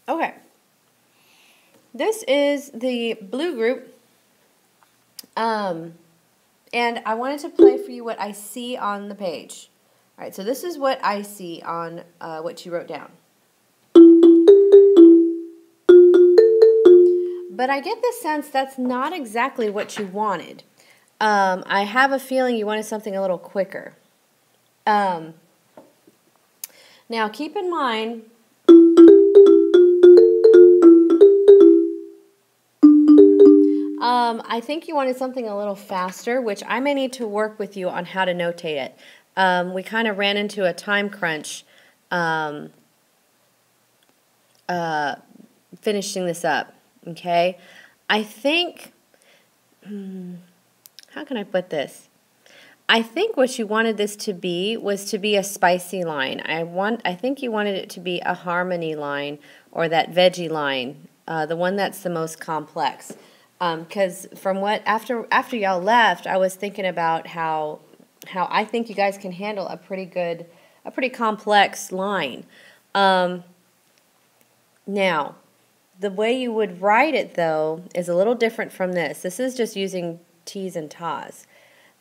Okay. This is the blue group. And I wanted to play for you what I see on the page. All right, so this is what I see on what you wrote down. But I get the sense that's not exactly what you wanted. I have a feeling you wanted something a little quicker. Now keep in mind, I think you wanted something a little faster, which I may need to work with you on how to notate it. We kind of ran into a time crunch finishing this up, okay? I think, how can I put this? I think what you wanted this to be was to be a spicy line. I think you wanted it to be a harmony line or that veggie line, the one that's the most complex. Because from what after y'all left, I was thinking about how I think you guys can handle a pretty complex line. Now, the way you would write it though is a little different from this. This is just using T's and T's.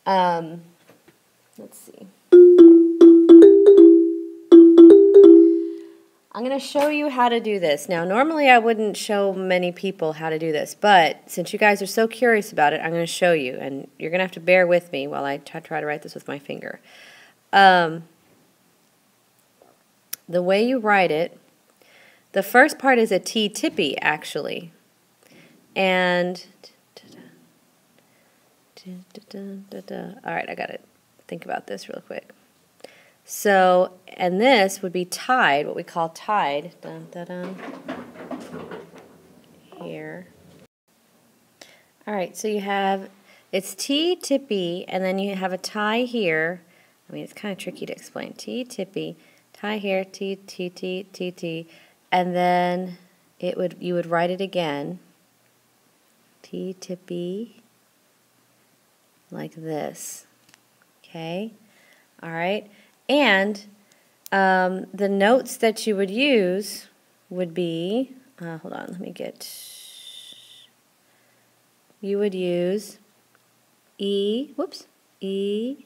Let's see. I'm going to show you how to do this. Now, normally I wouldn't show many people how to do this, but since you guys are so curious about it, I'm going to show you, and you're going to have to bear with me while I try to write this with my finger. The way you write it, the first part is a T tippy, actually. And, all right, I got to think about this real quick. So, and this would be tied, what we call tied, dun, dun, dun, here. All right, so you have, it's T tippy, and then you have a tie here. I mean, it's kind of tricky to explain. T tippy, tie here, T, T, T, T, T, and then you would write it again. T tippy, like this. Okay, all right. And the notes that you would use would be, hold on, let me get, you would use E, whoops, E,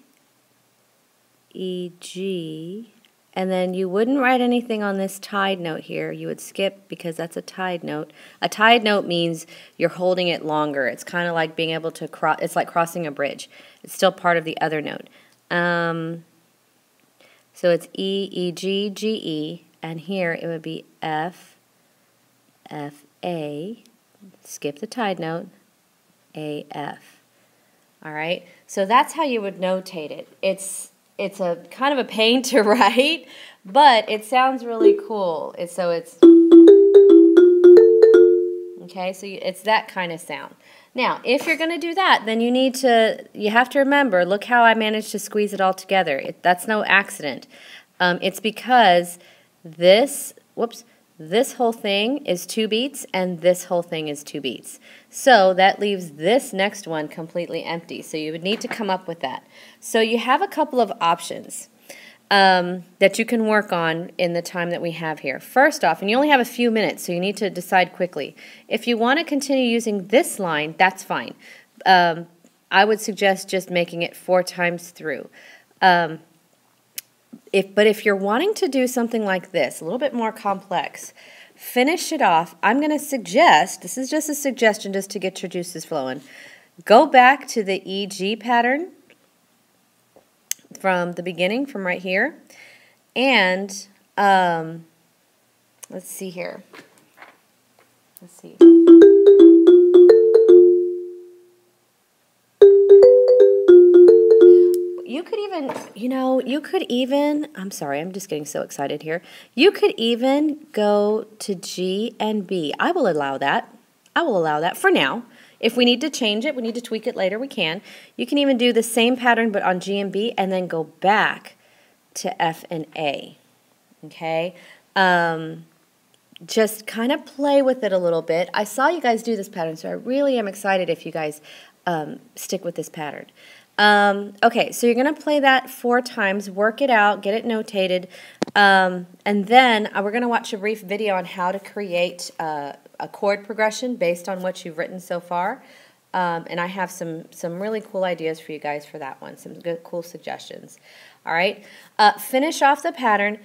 E, G, and then you wouldn't write anything on this tied note here. You would skip because that's a tied note. A tied note means you're holding it longer. It's kind of like being able to cross, it's like crossing a bridge. It's still part of the other note. So it's E, E, G, G, E, and here it would be F, F, A, skip the tied note, A, F. All right, so that's how you would notate it. It's a kind of a pain to write, but it sounds really cool. Okay, so it's that kind of sound. Now, if you're going to do that, then you have to remember, look how I managed to squeeze it all together. That's no accident. It's because this whole thing is 2 beats and this whole thing is 2 beats. So that leaves this next one completely empty. So you would need to come up with that. So you have a couple of options that you can work on in the time that we have here. First off, and you only have a few minutes, so you need to decide quickly. If you want to continue using this line, that's fine. I would suggest just making it 4 times through. But if you're wanting to do something like this, a little bit more complex, finish it off. I'm going to suggest, this is just a suggestion just to get your juices flowing, go back to the EG pattern from the beginning, from right here, and let's see here. Let's see. You could even, I'm sorry, I'm just getting so excited here. You could even go to G and B. I will allow that. I will allow that for now. If we need to change it, we need to tweak it later, we can. You can even do the same pattern but on G and B and then go back to F and A. Okay? Just kind of play with it a little bit. I saw you guys do this pattern, so I really am excited if you guys stick with this pattern. Okay, so you're going to play that 4 times, work it out, get it notated, and then we're going to watch a brief video on how to create a chord progression based on what you've written so far. And I have some really cool ideas for you guys for that one, some good, cool suggestions. All right, finish off the pattern.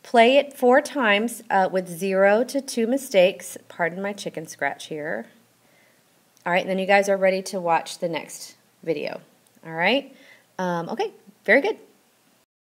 Play it 4 times with 0 to 2 mistakes. Pardon my chicken scratch here. All right, and then you guys are ready to watch the next video. All right? Okay, very good.